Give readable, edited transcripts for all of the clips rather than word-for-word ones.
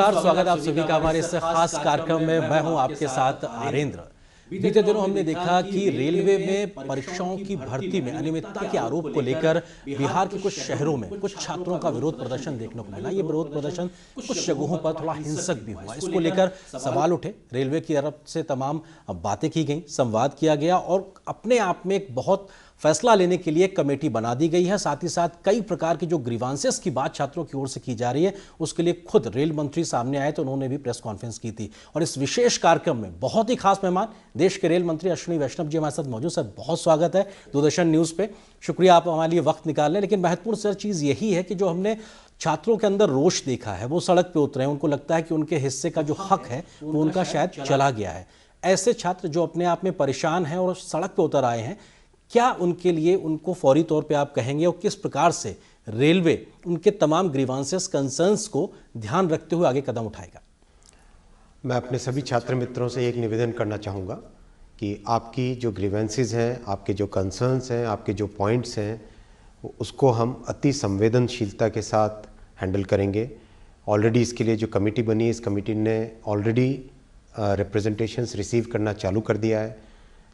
नमस्कार, स्वागत है आप सभी का हमारे इस खास कार्यक्रम में। मैं हूं आपके साथ आरेंद्र। बीते दिनों हमने देखा कि रेलवे में परीक्षाओं की भर्ती में अनियमितता के आरोप को लेकर बिहार के कुछ शहरों में कुछ छात्रों का विरोध प्रदर्शन देखने को मिला। ये विरोध प्रदर्शन कुछ जगहों पर थोड़ा हिंसक भी हुआ। इसको लेकर सवाल उठे, रेलवे की तरफ से तमाम बातें की गई, संवाद किया गया और अपने आप में एक बहुत फैसला लेने के लिए कमेटी बना दी गई है। साथ ही साथ कई प्रकार की जो ग्रीवांसेस की बात छात्रों की ओर से की जा रही है, उसके लिए खुद रेल मंत्री सामने आए तो उन्होंने भी प्रेस कॉन्फ्रेंस की थी। और इस विशेष कार्यक्रम में बहुत ही खास मेहमान देश के रेल मंत्री अश्विनी वैष्णव जी हमारे साथ मौजूद। सर, बहुत स्वागत है दूरदर्शन न्यूज़ पे। शुक्रिया आप हमारे लिए वक्त निकाल लें। लेकिन महत्वपूर्ण सर चीज़ यही है कि जो हमने छात्रों के अंदर रोष देखा है, वो सड़क पे उतरे हैं। उनको लगता है कि उनके हिस्से का जो हक है वो उनका शायद चला गया है। ऐसे छात्र जो अपने आप में परेशान हैं और सड़क पे उतर आए हैं, क्या उनके लिए उनको फौरी तौर पे आप कहेंगे और किस प्रकार से रेलवे उनके तमाम ग्रीवांसेस, कंसर्न्स को ध्यान रखते हुए आगे कदम उठाएगा? मैं अपने सभी छात्र मित्रों से एक निवेदन करना चाहूँगा कि आपकी जो ग्रीवेंसेस हैं, आपके जो कंसर्न्स हैं, आपके जो पॉइंट्स हैं, उसको हम अति संवेदनशीलता के साथ हैंडल करेंगे। ऑलरेडी इसके लिए जो कमेटी बनी है, इस कमेटी ने ऑलरेडी रिप्रेजेंटेशंस रिसीव करना चालू कर दिया है।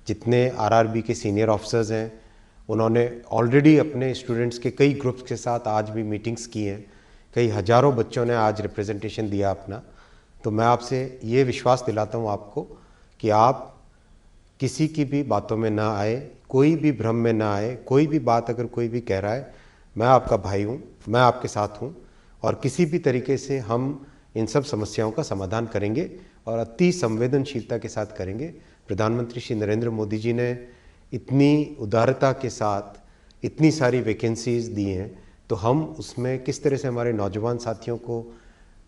जितने आरआरबी के सीनियर ऑफिसर्स हैं, उन्होंने ऑलरेडी अपने स्टूडेंट्स के कई ग्रुप्स के साथ आज भी मीटिंग्स की हैं। कई हज़ारों बच्चों ने आज रिप्रेजेंटेशन दिया अपना। तो मैं आपसे ये विश्वास दिलाता हूँ आपको कि आप किसी की भी बातों में ना आए, कोई भी भ्रम में ना आए। कोई भी बात अगर कोई भी कह रहा है, मैं आपका भाई हूँ, मैं आपके साथ हूँ और किसी भी तरीके से हम इन सब समस्याओं का समाधान करेंगे और अति संवेदनशीलता के साथ करेंगे। प्रधानमंत्री श्री नरेंद्र मोदी जी ने इतनी उदारता के साथ इतनी सारी वैकेंसीज दी हैं, तो हम उसमें किस तरह से हमारे नौजवान साथियों को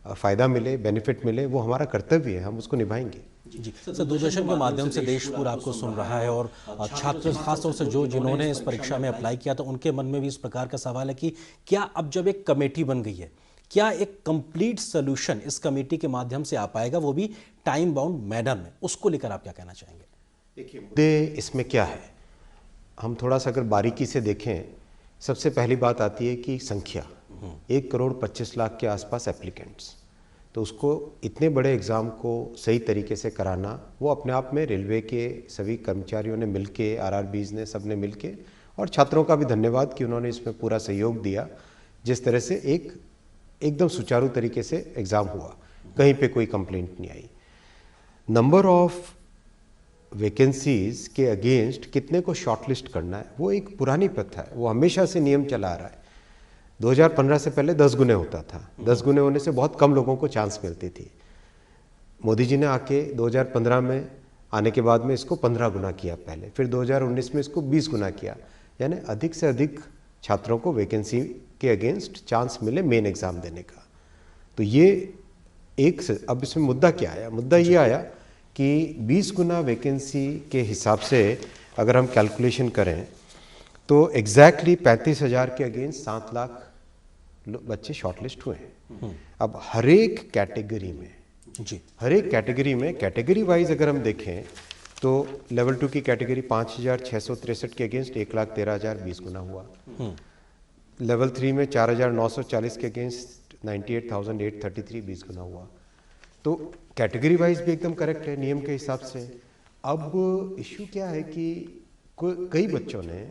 फ़ायदा मिले, बेनिफिट मिले, वो हमारा कर्तव्य है, हम उसको निभाएंगे। जी सर, दूरदर्शन के माध्यम से देश पूरा आपको सुन रहा है और छात्र खासतौर से जिन्होंने इस परीक्षा में अप्लाई किया, तो उनके मन में भी इस प्रकार का सवाल है कि क्या अब जब एक कमेटी बन गई है, क्या एक कंप्लीट सोल्यूशन इस कमेटी के माध्यम से आ पाएगा, वो भी टाइम बाउंड मैनर में? उसको लेकर आप क्या कहना चाहेंगे? देखिए, मुद्दे इसमें क्या है, हम थोड़ा सा अगर बारीकी से देखें, सबसे पहली बात आती है कि संख्या 1,25,00,000 के आसपास एप्लीकेंट्स। तो उसको इतने बड़े एग्ज़ाम को सही तरीके से कराना, वो अपने आप में रेलवे के सभी कर्मचारियों ने मिलके, आरआरबीज़ ने, सब ने मिलके, और छात्रों का भी धन्यवाद कि उन्होंने इसमें पूरा सहयोग दिया। जिस तरह से एकदम सुचारू तरीके से एग्ज़ाम हुआ, कहीं पे कोई कंप्लेंट नहीं आई। नंबर ऑफ वैकेंसीज के अगेंस्ट कितने को शॉर्टलिस्ट करना है, वो एक पुरानी प्रथा है, वो हमेशा से नियम चला आ रहा है। 2015 से पहले 10 गुने होता था। 10 गुने होने से बहुत कम लोगों को चांस मिलती थी। मोदी जी ने आके 2015 में आने के बाद में इसको 15 गुना किया पहले, फिर 2019 में इसको 20 गुना किया। यानी अधिक से अधिक छात्रों को वैकेंसी के अगेंस्ट चांस मिले मेन एग्ज़ाम देने का। तो ये अब इसमें मुद्दा क्या आया? मुद्दा ये आया कि 20 गुना वैकेंसी के हिसाब से अगर हम कैलकुलेशन करें तो एग्जैक्टली 35,000 के अगेंस्ट 7 लाख बच्चे शॉर्टलिस्ट हुए हैं। अब हर एक कैटेगरी में कैटेगरी वाइज अगर हम देखें तो लेवल 2 की कैटेगरी 5,663 के अगेंस्ट 1,13,000, 20 गुना हुआ। लेवल 3 में 4,940 के अगेंस्ट 98,833, 20 गुना हुआ। तो कैटेगरी वाइज भी एकदम करेक्ट है नियम के हिसाब से। अब इश्यू क्या है कि कई बच्चों ने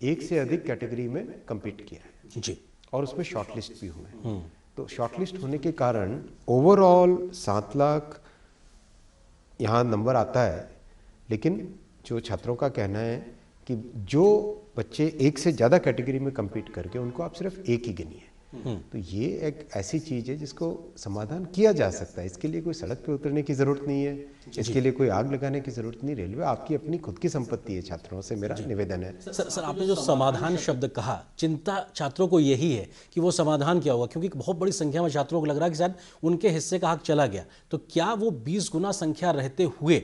एक से अधिक कैटेगरी में compete किया है जी, और उसमें शॉर्टलिस्ट भी हुए। तो शॉर्टलिस्ट होने के कारण ओवरऑल 7 लाख यहाँ नंबर आता है। लेकिन जो छात्रों का कहना है कि जो बच्चे एक से ज़्यादा कैटेगरी में compete करके, उनको आप सिर्फ एक ही गिनिए। तो ये एक ऐसी चीज़ है जिसको समाधान किया जा सकता है। इसके लिए कोई सड़क पे उतरने की ज़रूरत नहीं है, इसके लिए कोई आग लगाने की ज़रूरत नहीं। रेलवे आपकी अपनी खुद की संपत्ति है। छात्रों से मेरा निवेदन है। सर, आपने जो समाधान शब्द कहा, चिंता छात्रों को यही है कि वो समाधान क्या होगा, क्योंकि बहुत बड़ी संख्या में छात्रों को लग रहा है कि शायद उनके हिस्से का हक चला गया। तो क्या वो 20 गुना संख्या रहते हुए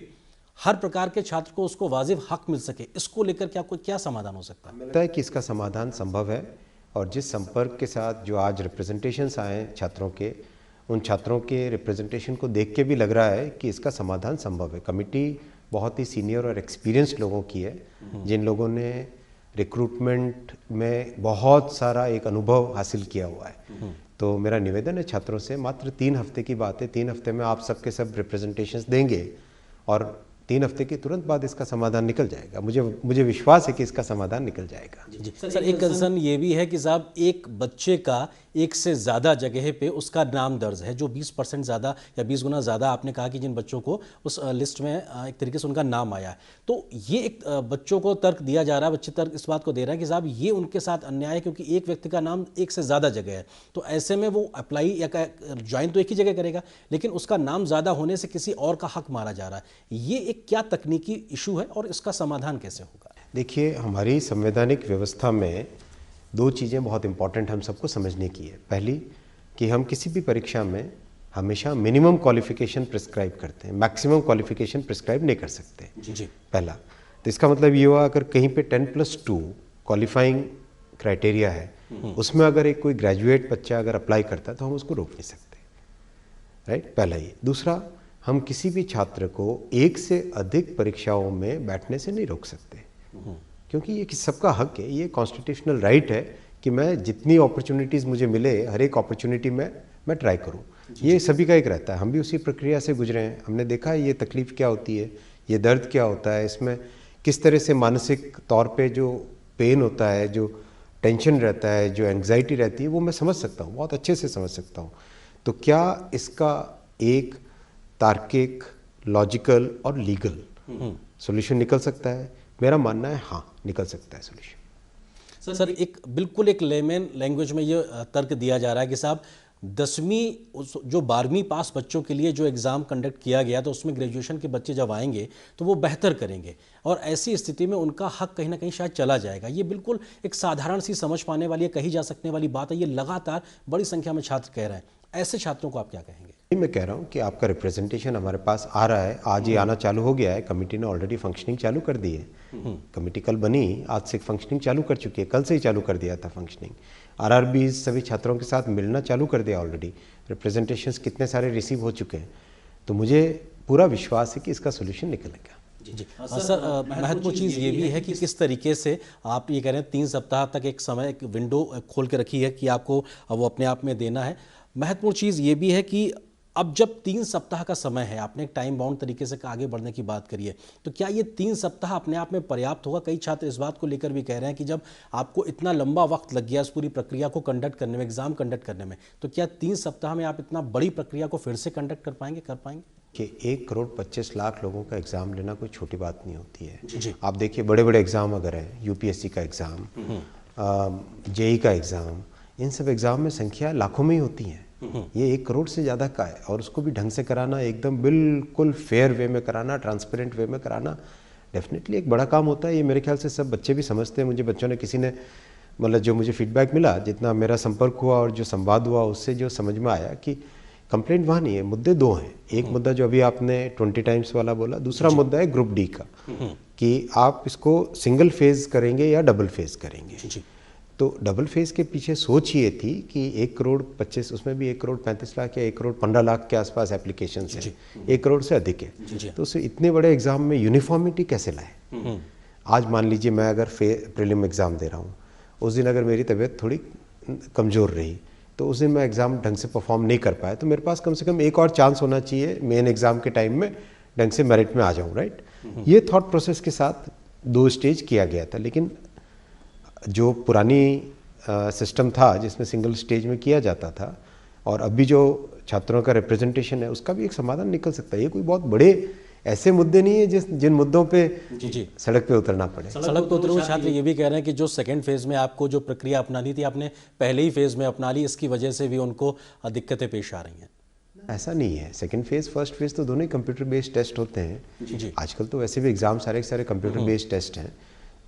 हर प्रकार के छात्र को उसको वाजिब हक मिल सके, इसको लेकर क्या समाधान हो सकता है? लगता है कि इसका समाधान संभव है। और जिस संपर्क के साथ जो आज रिप्रेजेंटेशंस आए हैं छात्रों के, उन छात्रों के रिप्रेजेंटेशन को देख के भी लग रहा है कि इसका समाधान संभव है। कमेटी बहुत ही सीनियर और एक्सपीरियंस्ड लोगों की है, जिन लोगों ने रिक्रूटमेंट में बहुत सारा एक अनुभव हासिल किया हुआ है। तो मेरा निवेदन है छात्रों से, मात्र 3 हफ्ते की बात है, 3 हफ्ते में आप सबके सब रिप्रेजेंटेशंस देंगे और 3 हफ्ते के तुरंत बाद इसका समाधान निकल जाएगा। मुझे विश्वास है कि इसका समाधान निकल जाएगा। जी सर, एक कंसर्न ये भी है कि साहब एक बच्चे का एक से ज़्यादा जगह पे उसका नाम दर्ज है, जो 20% ज़्यादा या 20 गुना ज़्यादा आपने कहा कि जिन बच्चों को उस लिस्ट में एक तरीके से उनका नाम आया है, तो ये एक बच्चों को तर्क दिया जा रहा है, बच्चे तर्क इस बात को दे रहे हैं कि साहब ये उनके साथ अन्याय है क्योंकि एक व्यक्ति का नाम एक से ज़्यादा जगह है, तो ऐसे में वो अप्लाई या ज्वाइन तो एक ही जगह करेगा लेकिन उसका नाम ज़्यादा होने से किसी और का हक मारा जा रहा है। ये एक क्या तकनीकी इशू है और इसका समाधान कैसे होगा? देखिए, हमारी संवैधानिक व्यवस्था में 2 चीज़ें बहुत इंपॉर्टेंट हम सबको समझने की है। पहली कि हम किसी भी परीक्षा में हमेशा मिनिमम क्वालिफिकेशन प्रिस्क्राइब करते हैं, मैक्सिमम क्वालिफिकेशन प्रिस्क्राइब नहीं कर सकते। जी। पहला तो इसका मतलब ये हुआ, अगर कहीं पे 10+2 क्वालिफाइंग क्राइटेरिया है, उसमें अगर एक कोई ग्रेजुएट बच्चा अगर अप्लाई करता है तो हम उसको रोक नहीं सकते, राइट? पहला ये। दूसरा, हम किसी भी छात्र को एक से अधिक परीक्षाओं में बैठने से नहीं रोक सकते, क्योंकि ये सबका हक है, ये कॉन्स्टिट्यूशनल राइट है कि मैं जितनी अपॉर्चुनिटीज़ मुझे मिले हर एक अपॉर्चुनिटी में मैं ट्राई करूं। ये सभी का एक रहता है, हम भी उसी प्रक्रिया से गुजरे हैं, हमने देखा है ये तकलीफ़ क्या होती है, ये दर्द क्या होता है, इसमें किस तरह से मानसिक तौर पे जो पेन होता है, जो टेंशन रहता है, जो एंग्जाइटी रहती है, वो मैं समझ सकता हूँ, बहुत अच्छे से समझ सकता हूँ। तो क्या इसका एक तार्किक, लॉजिकल और लीगल सॉल्यूशन निकल सकता है? मेरा मानना है हाँ, निकल सकता है सॉल्यूशन। सर एक बिल्कुल एक लेमन लैंग्वेज में ये तर्क दिया जा रहा है कि साहब 10वीं जो 12वीं पास बच्चों के लिए जो एग्ज़ाम कंडक्ट किया गया तो उसमें ग्रेजुएशन के बच्चे जब आएंगे तो वो बेहतर करेंगे और ऐसी स्थिति में उनका हक कहीं ना कहीं शायद चला जाएगा। ये बिल्कुल एक साधारण सी समझ पाने वाली, कही जा सकने वाली बात है, ये लगातार बड़ी संख्या में छात्र कह रहे हैं। ऐसे छात्रों को आप क्या कहेंगे? मैं कह रहा हूँ कि आपका रिप्रेजेंटेशन हमारे पास आ रहा है, आज ही आना चालू हो गया है, कमेटी ने ऑलरेडी फंक्शनिंग चालू कर दी है। कमेटी कल बनी, आज से फंक्शनिंग चालू कर चुकी है, कल से ही चालू कर दिया था फंक्शनिंग। आरआरबी सभी छात्रों के साथ मिलना चालू कर दिया ऑलरेडी, रिप्रेजेंटेशंस कितने सारे रिसीव हो चुके हैं, तो मुझे पूरा विश्वास है कि इसका सोल्यूशन निकलेगा। जी सर, महत्वपूर्ण चीज़ ये भी है कि किस तरीके से आप ये कह रहे हैं 3 सप्ताह तक एक समय, एक विंडो खोल के रखी है कि आपको वो अपने आप में देना है। महत्वपूर्ण चीज़ ये भी है कि अब जब 3 सप्ताह का समय है, आपने एक टाइम बाउंड तरीके से आगे बढ़ने की बात करी है, तो क्या ये 3 सप्ताह अपने आप में पर्याप्त होगा? कई छात्र इस बात को लेकर भी कह रहे हैं कि जब आपको इतना लंबा वक्त लग गया इस पूरी प्रक्रिया को कंडक्ट करने में, एग्जाम कंडक्ट करने में, तो क्या 3 सप्ताह में आप इतना बड़ी प्रक्रिया को फिर से कंडक्ट कर पाएंगे? कि 1,25,00,000 लोगों का एग्ज़ाम लेना कोई छोटी बात नहीं होती है। जी। आप देखिए, बड़े बड़े एग्ज़ाम अगर हैं, यूपीएससी का एग्ज़ाम, जेई का एग्ज़ाम, इन सब एग्ज़ाम में संख्या लाखों में ही होती है। ये 1 करोड़ से ज़्यादा का है और उसको भी ढंग से कराना, एकदम बिल्कुल फेयर वे में कराना, ट्रांसपेरेंट वे में कराना, डेफिनेटली एक बड़ा काम होता है। ये मेरे ख्याल से सब बच्चे भी समझते हैं। मुझे बच्चों ने, किसी ने, मतलब जो मुझे फीडबैक मिला, जितना मेरा संपर्क हुआ और जो संवाद हुआ, उससे जो समझ में आया कि कंप्लेंट वहाँ नहीं है, मुद्दे 2 हैं। एक मुद्दा जो अभी आपने 20 टाइम्स वाला बोला, दूसरा मुद्दा है ग्रुप डी का, कि आप इसको सिंगल फेज करेंगे या डबल फेज करेंगे। तो डबल फेज के पीछे सोच ये थी कि 1,25,00,000, उसमें भी 1,35,00,000 या 1,15,00,000 के आसपास एप्लीकेशन है, 1 करोड़ से अधिक है। तो उससे इतने बड़े एग्जाम में यूनिफॉर्मिटी कैसे लाए? आज मान लीजिए मैं अगर प्रीलिम एग्ज़ाम दे रहा हूँ, उस दिन अगर मेरी तबीयत थोड़ी कमज़ोर रही तो उस दिन मैं एग्ज़ाम ढंग से परफॉर्म नहीं कर पाया, तो मेरे पास कम से कम एक और चांस होना चाहिए मेन एग्ज़ाम के टाइम में ढंग से मेरिट में आ जाऊँ, राइट? ये थॉट प्रोसेस के साथ 2 स्टेज किया गया था। लेकिन जो पुरानी सिस्टम था जिसमें सिंगल स्टेज में किया जाता था, और अभी जो छात्रों का रिप्रेजेंटेशन है, उसका भी एक समाधान निकल सकता है। ये कोई बहुत बड़े ऐसे मुद्दे नहीं है जिन मुद्दों पे सड़क पे उतरना पड़े। सड़क पे उतरे हुए छात्र ये भी कह रहे हैं कि जो सेकंड फेज में आपको जो प्रक्रिया अपनानी थी, आपने पहले ही फेज में अपना ली, इसकी वजह से भी उनको दिक्कतें पेश आ रही हैं। ऐसा नहीं है, सेकंड फेज फर्स्ट फेज तो दोनों ही कंप्यूटर बेस्ड टेस्ट होते हैं। आजकल तो वैसे भी एग्जाम सारे कंप्यूटर बेस्ड टेस्ट हैं,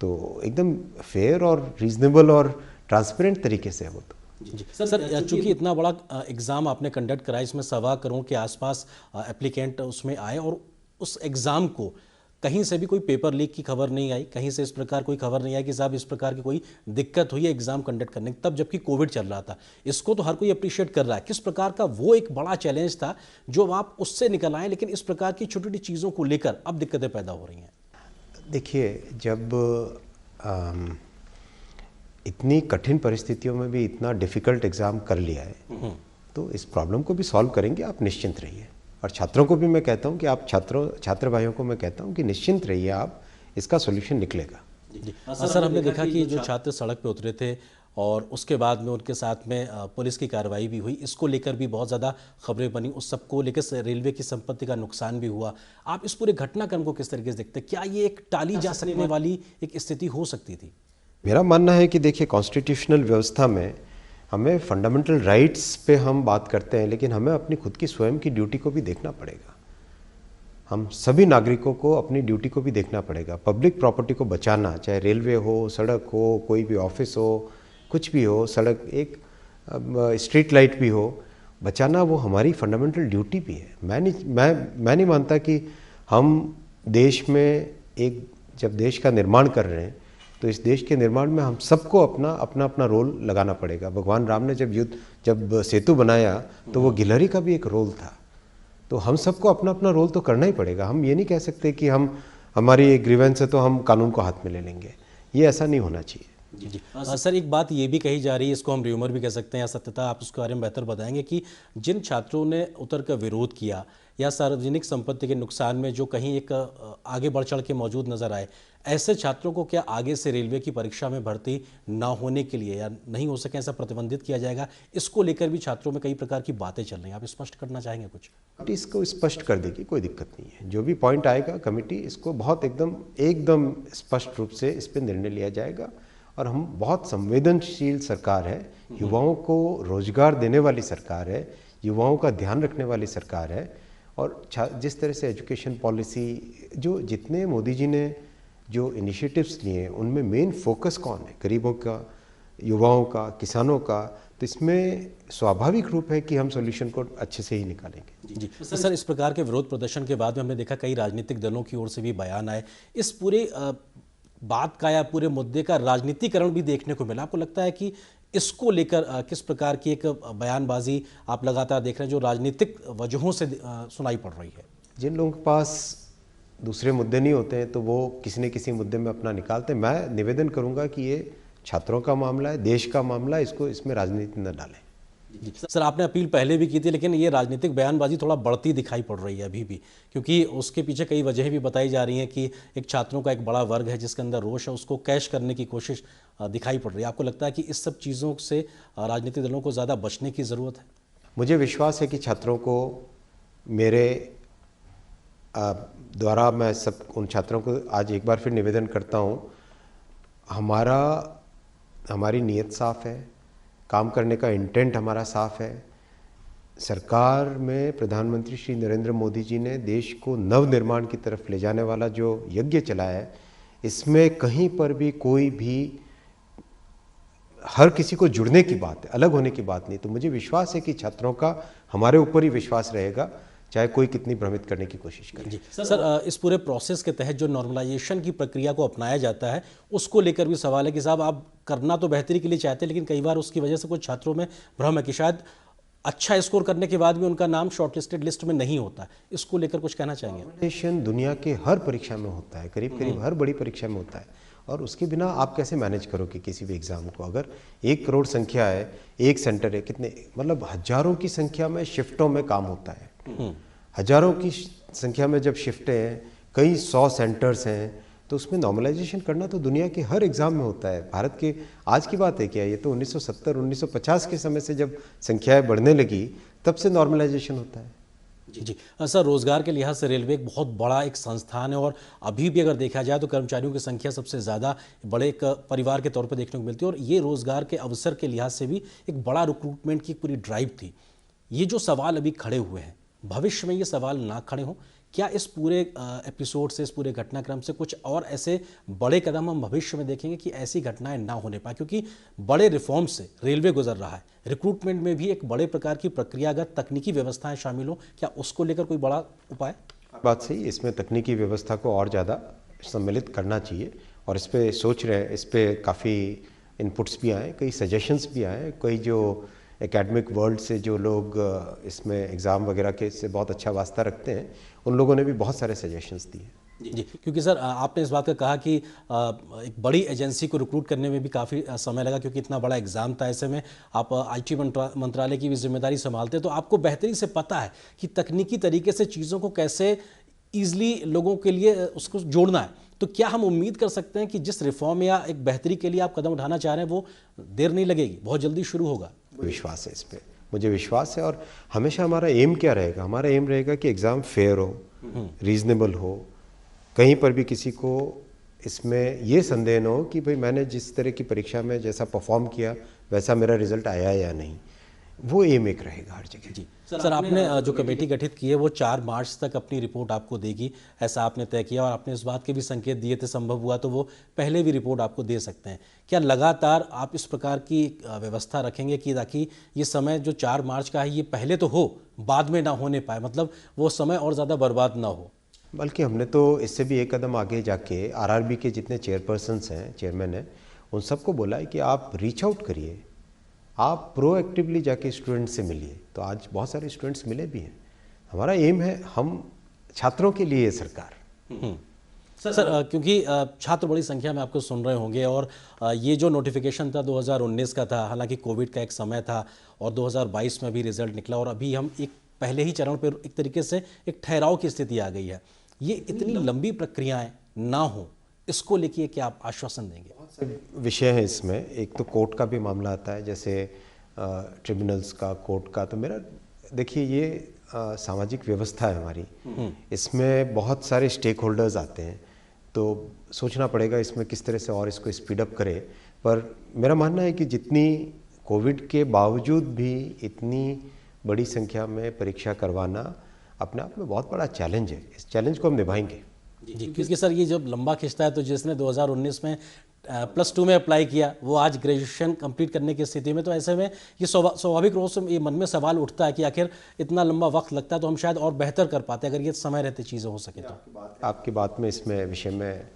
तो एकदम फेयर और रीजनेबल और ट्रांसपेरेंट तरीके से है वो तो। जी सर, चूंकि इतना बड़ा एग्ज़ाम आपने कंडक्ट कराया, इसमें 1.25 करोड़ के आसपास एप्लीकेंट उसमें आए, और उस एग्ज़ाम को कहीं से भी कोई पेपर लीक की खबर नहीं आई, कहीं से इस प्रकार कोई खबर नहीं आई कि साहब इस प्रकार की कोई दिक्कत हुई है एग्ज़ाम कंडक्ट करने, तब जबकि कोविड चल रहा था। इसको तो हर कोई अप्रिशिएट कर रहा है। किस प्रकार का वो एक बड़ा चैलेंज था जो आप उससे निकल आए, लेकिन इस प्रकार की छोटी छोटी चीज़ों को लेकर अब दिक्कतें पैदा हो रही हैं? देखिए, जब इतनी कठिन परिस्थितियों में भी इतना डिफ़िकल्ट एग्ज़ाम कर लिया है, तो इस प्रॉब्लम को भी सॉल्व करेंगे, आप निश्चिंत रहिए। और छात्रों को भी मैं कहता हूँ कि आप छात्र भाइयों को मैं कहता हूँ कि निश्चिंत रहिए, आप इसका सॉल्यूशन निकलेगा। जी सर, हमने देखा कि जो छात्र सड़क पे उतरे थे और उसके बाद में उनके साथ में पुलिस की कार्रवाई भी हुई, इसको लेकर भी बहुत ज़्यादा खबरें बनी, उस सबको लेकर रेलवे की संपत्ति का नुकसान भी हुआ। आप इस पूरे घटनाक्रम को किस तरीके से देखते हैं? क्या ये एक टाली जा सकने वाली एक स्थिति हो सकती थी? मेरा मानना है कि देखिए, कॉन्स्टिट्यूशनल व्यवस्था में हमें फंडामेंटल राइट्स पे हम बात करते हैं, लेकिन हमें अपनी खुद की स्वयं की ड्यूटी को भी देखना पड़ेगा। हम सभी नागरिकों को अपनी ड्यूटी को भी देखना पड़ेगा। पब्लिक प्रॉपर्टी को बचाना, चाहे रेलवे हो, सड़क हो, कोई भी ऑफिस हो, कुछ भी हो, सड़क, एक स्ट्रीट लाइट भी हो, बचाना वो हमारी फंडामेंटल ड्यूटी भी है। मैं नहीं मानता कि हम देश में जब देश का निर्माण कर रहे हैं, तो इस देश के निर्माण में हम सबको अपना रोल लगाना पड़ेगा। भगवान राम ने जब सेतु बनाया तो वो गिलहरी का भी एक रोल था। तो हम सबको अपना रोल तो करना ही पड़ेगा। हम ये नहीं कह सकते कि हमारी एक ग्रीवेंस है तो हम कानून को हाथ में ले लेंगे, ये ऐसा नहीं होना चाहिए। जी सर, एक बात ये भी कही जा रही है, इसको हम र्यूमर भी कह सकते हैं या सत्यता, आप उसके बारे में बेहतर बताएंगे, कि जिन छात्रों ने उतर कर विरोध किया या सार्वजनिक संपत्ति के नुकसान में जो कहीं एक आगे बढ़ चढ़ के मौजूद नजर आए, ऐसे छात्रों को क्या आगे से रेलवे की परीक्षा में भर्ती ना होने के लिए या नहीं हो सके ऐसा प्रतिबंधित किया जाएगा? इसको लेकर भी छात्रों में कई प्रकार की बातें चल रही हैं, आप स्पष्ट करना चाहेंगे कुछ? कमेटी इसको स्पष्ट कर देगी, कोई दिक्कत नहीं है। जो भी पॉइंट आएगा, कमेटी इसको बहुत एकदम स्पष्ट रूप से इस पर निर्णय लिया जाएगा। और हम बहुत संवेदनशील सरकार है, युवाओं को रोजगार देने वाली सरकार है, युवाओं का ध्यान रखने वाली सरकार है। और जिस तरह से एजुकेशन पॉलिसी, जितने मोदी जी ने जो इनिशिएटिव्स लिए, उनमें मेन फोकस कौन है? गरीबों का, युवाओं का, किसानों का। तो इसमें स्वाभाविक रूप है कि हम सॉल्यूशन को अच्छे से ही निकालेंगे। जी सर, इस प्रकार के विरोध प्रदर्शन के बाद में हमने देखा कई राजनीतिक दलों की ओर से भी बयान आए। इस पूरे बात का या पूरे मुद्दे का राजनीतिकरण भी देखने को मिला। आपको लगता है कि इसको लेकर किस प्रकार की एक बयानबाजी आप लगातार देख रहे हैं जो राजनीतिक वजहों से सुनाई पड़ रही है? जिन लोगों के पास दूसरे मुद्दे नहीं होते हैं तो वो किसी न किसी मुद्दे में अपना निकालते हैं। मैं निवेदन करूंगा कि ये छात्रों का मामला है, देश का मामला है, इसमें राजनीति न डालें। जी सर, आपने अपील पहले भी की थी, लेकिन ये राजनीतिक बयानबाजी थोड़ा बढ़ती दिखाई पड़ रही है अभी भी, क्योंकि उसके पीछे कई वजहें भी बताई जा रही हैं कि एक छात्रों का एक बड़ा वर्ग है जिसके अंदर रोष है, उसको कैश करने की कोशिश दिखाई पड़ रही है। आपको लगता है कि इस सब चीज़ों से राजनीतिक दलों को ज़्यादा बचने की ज़रूरत है? मुझे विश्वास है कि छात्रों को मेरे द्वारा, मैं सब उन छात्रों को आज एक बार फिर निवेदन करता हूँ, हमारी नीयत साफ़ है, काम करने का इंटेंट हमारा साफ़ है। सरकार में प्रधानमंत्री श्री नरेंद्र मोदी जी ने देश को नवनिर्माण की तरफ ले जाने वाला जो यज्ञ चलाया है, इसमें कहीं पर भी कोई भी हर किसी को जुड़ने की बात है, अलग होने की बात नहीं। तो मुझे विश्वास है कि छात्रों का हमारे ऊपर ही विश्वास रहेगा, चाहे कोई कितनी भ्रमित करने की कोशिश करे। जी सर, इस पूरे प्रोसेस के तहत जो नॉर्मलाइजेशन की प्रक्रिया को अपनाया जाता है, उसको लेकर भी सवाल है कि साहब आप करना तो बेहतरी के लिए चाहते हैं, लेकिन कई बार उसकी वजह से कुछ छात्रों में भ्रम है कि शायद अच्छा स्कोर करने के बाद भी उनका नाम शॉर्टलिस्टेड लिस्ट में नहीं होता। इसको लेकर कुछ कहना चाहेंगे? नॉर्मलाइजेशन दुनिया के हर परीक्षा में होता है, करीब हर बड़ी परीक्षा में होता है। और उसके बिना आप कैसे मैनेज करोगे किसी भी एग्ज़ाम को? अगर 1 करोड़ संख्या है, एक सेंटर है, कितने, मतलब हजारों की संख्या में शिफ्टों में काम होता है। हजारों की संख्या में जब शिफ्टें हैं, कई 100 सेंटर्स हैं, तो उसमें नॉर्मलाइजेशन करना तो दुनिया के हर एग्ज़ाम में होता है। भारत के आज की बात है क्या? ये तो 1970-1950 के समय से जब संख्याएं बढ़ने लगी, तब से नॉर्मलाइजेशन होता है। जी सर, रोजगार के लिहाज से रेलवे एक बहुत बड़ा एक संस्थान है और अभी भी अगर देखा जाए तो कर्मचारियों की संख्या सबसे ज़्यादा बड़े एक परिवार के तौर पर देखने को मिलती है और ये रोजगार के अवसर के लिहाज से भी एक बड़ा रिक्रूटमेंट की पूरी ड्राइव थी। ये जो सवाल अभी खड़े हुए हैं, भविष्य में ये सवाल ना खड़े हों, क्या इस पूरे एपिसोड से, इस पूरे घटनाक्रम से कुछ और ऐसे बड़े कदम हम भविष्य में देखेंगे कि ऐसी घटनाएं ना होने पाए? क्योंकि बड़े रिफॉर्म से रेलवे गुजर रहा है, रिक्रूटमेंट में भी एक बड़े प्रकार की प्रक्रियागत तकनीकी व्यवस्थाएं शामिल हो, क्या उसको लेकर कोई बड़ा उपाय? बात सही, इसमें तकनीकी व्यवस्था को और ज़्यादा सम्मिलित करना चाहिए और इस पर सोच रहे हैं। इस पर काफ़ी इनपुट्स भी आए, कई सजेशंस भी आए, कई जो एकेडमिक वर्ल्ड से जो लोग इसमें एग्ज़ाम वगैरह के से बहुत अच्छा वास्ता रखते हैं, उन लोगों ने भी बहुत सारे सजेशंस दिए। जी, क्योंकि सर आपने इस बात का कहा कि एक बड़ी एजेंसी को रिक्रूट करने में भी काफ़ी समय लगा, क्योंकि इतना बड़ा एग्जाम था। ऐसे में आप आईटी मंत्रालय की भी जिम्मेदारी संभालते, तो आपको बेहतरी से पता है कि तकनीकी तरीके से चीज़ों को कैसे ईजिली लोगों के लिए उसको जोड़ना है। तो क्या हम उम्मीद कर सकते हैं कि जिस रिफॉर्म या एक बेहतरी के लिए आप कदम उठाना चाह रहे हैं वो देर नहीं लगेगी, बहुत जल्दी शुरू होगा? विश्वास है इस पे, मुझे विश्वास है। और हमेशा हमारा एम क्या रहेगा? हमारा एम रहेगा कि एग्ज़ाम फेयर हो, रीजनेबल हो, कहीं पर भी किसी को इसमें ये संदेह न हो कि भाई मैंने जिस तरह की परीक्षा में जैसा परफॉर्म किया वैसा मेरा रिजल्ट आया या नहीं। वो एम एक रहेगा हर जगह। जी सर, आपने जो कमेटी गठित की है वो 4 मार्च तक अपनी रिपोर्ट आपको देगी, ऐसा आपने तय किया, और आपने इस बात के भी संकेत दिए थे संभव हुआ तो वो पहले भी रिपोर्ट आपको दे सकते हैं। क्या लगातार आप इस प्रकार की व्यवस्था रखेंगे कि ताकि ये समय जो 4 मार्च का है ये पहले तो हो, बाद में ना होने पाए, मतलब वो समय और ज़्यादा बर्बाद ना हो? बल्कि हमने तो इससे भी एक कदम आगे जाके आरआरबी के जितने चेयरपर्सन्स हैं, चेयरमैन हैं, उन सबको बोला है कि आप रीच आउट करिए, आप प्रोएक्टिवली जाके स्टूडेंट से मिलिए। तो आज बहुत सारे स्टूडेंट्स मिले भी हैं। हमारा एम है, हम छात्रों के लिए सरकार। सर क्योंकि छात्र बड़ी संख्या में आपको सुन रहे होंगे, और ये जो नोटिफिकेशन था 2019 का था, हालांकि कोविड का एक समय था, और 2022 में भी रिजल्ट निकला, और अभी हम एक पहले ही चरण पर एक तरीके से एक ठहराव की स्थिति आ गई है। ये इतनी लंबी प्रक्रियाएं ना हो, इसको लेके क्या आप आश्वासन देंगे? बहुत से विषय हैं इसमें। एक तो कोर्ट का भी मामला आता है, जैसे ट्रिब्यूनल्स का, कोर्ट का। तो मेरा देखिए, ये सामाजिक व्यवस्था है हमारी, इसमें बहुत सारे स्टेक होल्डर्स आते हैं, तो सोचना पड़ेगा इसमें किस तरह से और इसको स्पीड अप करें। पर मेरा मानना है कि जितनी कोविड के बावजूद भी इतनी बड़ी संख्या में परीक्षा करवाना अपने आप में बहुत बड़ा चैलेंज है। इस चैलेंज को हम निभाएंगे। जी, क्योंकि सर ये जब लंबा खिंचता है, तो जिसने 2019 में +2 में अप्लाई किया वो आज ग्रेजुएशन कंप्लीट करने की स्थिति में, तो ऐसे में ये स्वाभाविक रूप से ये मन में सवाल उठता है कि आखिर इतना लंबा वक्त लगता है तो हम शायद और बेहतर कर पाते अगर ये समय रहते चीज़ें हो सके तो। आपकी बात में इसमें विषय में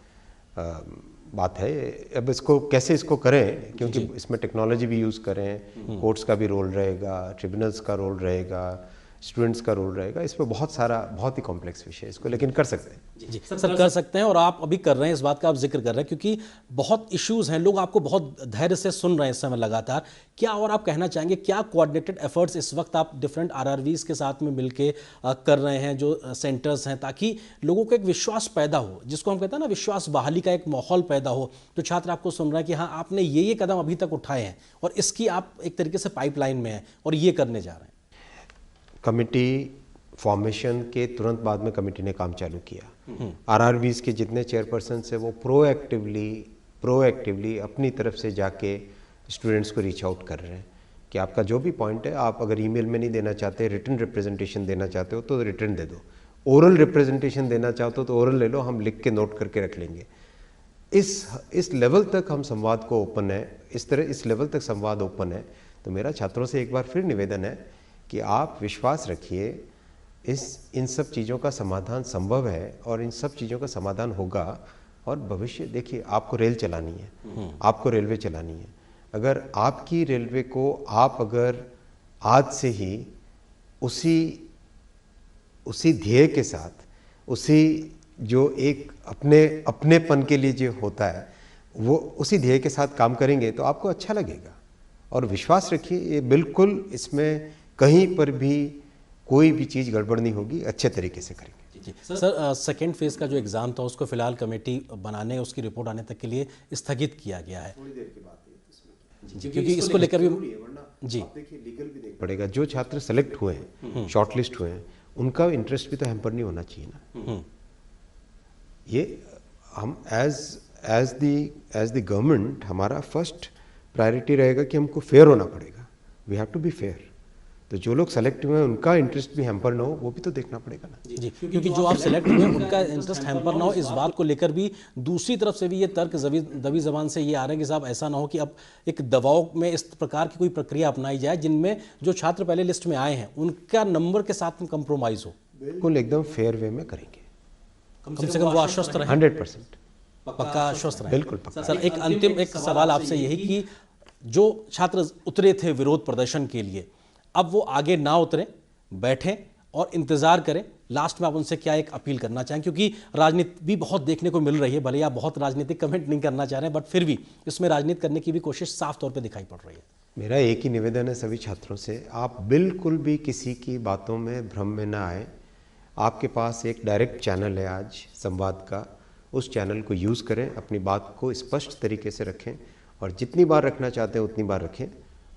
बात है। अब इसको कैसे इसको करें, क्योंकि इसमें टेक्नोलॉजी भी यूज़ करें, कोर्ट्स का भी रोल रहेगा, ट्रिब्यूनल्स का रोल रहेगा, स्टूडेंट्स का रोल रहेगा। इस पर बहुत ही कॉम्प्लेक्स विषय है इसको, लेकिन कर सकते हैं। जी सर, कर सकते हैं, और आप अभी कर रहे हैं, इस बात का आप जिक्र कर रहे हैं, क्योंकि बहुत इश्यूज हैं, लोग आपको बहुत धैर्य से सुन रहे हैं इस समय लगातार। क्या और आप कहना चाहेंगे, क्या कोऑर्डिनेटेड एफर्ट्स इस वक्त आप डिफरेंट आरआरवीज के साथ में मिलके कर रहे हैं, जो सेंटर्स हैं, ताकि लोगों को एक विश्वास पैदा हो, जिसको हम कहते हैं ना, विश्वास बहाली का एक माहौल पैदा हो? तो छात्र आपको सुन रहे हैं कि हाँ, आपने ये कदम अभी तक उठाए हैं और इसकी आप एक तरीके से पाइपलाइन में हैं और ये करने जा रहे हैं। कमेटी फॉर्मेशन के तुरंत बाद में कमेटी ने काम चालू किया। आरआरवीज के जितने चेयरपर्सन है वो प्रोएक्टिवली अपनी तरफ से जाके स्टूडेंट्स को रीच आउट कर रहे हैं कि आपका जो भी पॉइंट है, आप अगर ईमेल में नहीं देना चाहते, रिटन रिप्रेजेंटेशन देना चाहते हो तो रिटन दे दो, ओरल रिप्रेजेंटेशन देना चाहते हो तो ओरल ले लो, हम लिख के नोट करके रख लेंगे। इस लेवल तक हम संवाद को ओपन है, इस लेवल तक संवाद ओपन है। तो मेरा छात्रों से एक बार फिर निवेदन है कि आप विश्वास रखिए, इन सब चीज़ों का समाधान संभव है और इन सब चीज़ों का समाधान होगा। और भविष्य देखिए, आपको रेल चलानी है, आपको रेलवे चलानी है। अगर आपकी रेलवे को आप अगर आज से ही उसी ध्येय के साथ, उसी जो एक अपनेपन के लिए जो होता है, वो उसी ध्येय के साथ काम करेंगे तो आपको अच्छा लगेगा। और विश्वास रखिए, ये बिल्कुल इसमें कहीं पर भी कोई भी चीज़ गड़बड़ नहीं होगी, अच्छे तरीके से करेंगे। जी सर, सेकेंड फेज़ का जो एग्ज़ाम था उसको फिलहाल कमेटी बनाने, उसकी रिपोर्ट आने तक के लिए स्थगित किया गया है। थोड़ी देर की बात है जी, क्योंकि इसको लेकर भी जी देखिए लीगल भी देखना पड़ेगा। जो छात्र सेलेक्ट हुए हैं, शॉर्टलिस्ट हुए हैं, उनका इंटरेस्ट भी तो हैम्पर नहीं होना चाहिए ना। ये हम एज द गवर्नमेंट, हमारा फर्स्ट प्रायोरिटी रहेगा कि हमको फेयर होना पड़ेगा। We have to be fair. तो जो लोग सेलेक्ट हुए हैं उनका इंटरेस्ट भी हैम्पर ना हो, वो भी तो देखना पड़ेगा ना। जी, क्योंकि जो आप सेलेक्ट हुए हैं उनका इंटरेस्ट हैम्पर ना हो, इस बात को लेकर भी दूसरी तरफ से भी ये तर्क दबी जबान से ये आ रहा है कि साहब ऐसा ना हो कि अब एक दबाव में इस प्रकार की कोई प्रक्रिया अपनाई जाए जिनमें जो छात्र पहले लिस्ट में आए हैं उनका नंबर के साथ में कंप्रोमाइज हो। बिल्कुल एकदम फेयर वे में करेंगे, कम से कम वो आश्वस्त रहे। 100% पक्का आश्वस्त रहे। बिल्कुल पक्का। सर, एक अंतिम एक सवाल आपसे यही कि जो छात्र उतरे थे विरोध प्रदर्शन के लिए, अब वो आगे ना उतरें, बैठें और इंतज़ार करें लास्ट में आप उनसे क्या एक अपील करना चाहें, क्योंकि राजनीति भी बहुत देखने को मिल रही है, भले ही आप बहुत राजनीतिक कमेंट नहीं करना चाह रहे हैं, बट फिर भी इसमें राजनीति करने की भी कोशिश साफ तौर पे दिखाई पड़ रही है। मेरा एक ही निवेदन है सभी छात्रों से, आप बिल्कुल भी किसी की बातों में भ्रम में ना आए। आपके पास एक डायरेक्ट चैनल है आज संवाद का, उस चैनल को यूज़ करें, अपनी बात को स्पष्ट तरीके से रखें और जितनी बार रखना चाहते हैं उतनी बार रखें।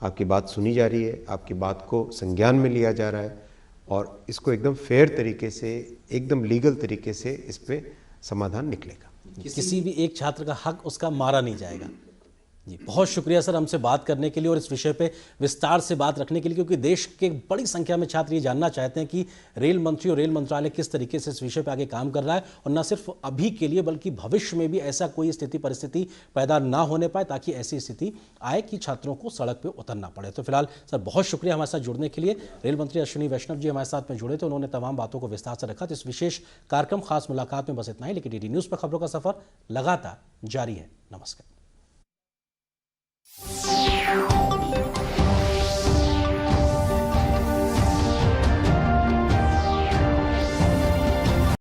आपकी बात सुनी जा रही है, आपकी बात को संज्ञान में लिया जा रहा है और इसको एकदम फेयर तरीके से, एकदम लीगल तरीके से इस पे समाधान निकलेगा। किसी भी एक छात्र का हक उसका मारा नहीं जाएगा। जी, बहुत शुक्रिया सर हमसे बात करने के लिए और इस विषय पे विस्तार से बात रखने के लिए, क्योंकि देश के बड़ी संख्या में छात्र ये जानना चाहते हैं कि रेल मंत्री और रेल मंत्रालय किस तरीके से इस विषय पे आगे काम कर रहा है और न सिर्फ अभी के लिए बल्कि भविष्य में भी ऐसा कोई स्थिति परिस्थिति पैदा ना होने पाए, ताकि ऐसी स्थिति आए कि छात्रों को सड़क पर उतरना पड़े। तो फिलहाल सर बहुत शुक्रिया हमारे साथ जुड़ने के लिए। रेल मंत्री अश्विनी वैष्णव जी हमारे साथ में जुड़े थे, उन्होंने तमाम बातों को विस्तार से रखा। तो इस विशेष कार्यक्रम खास मुलाकात में बस इतना ही, लेकिन DD न्यूज़ पर खबरों का सफर लगातार जारी है। नमस्कार।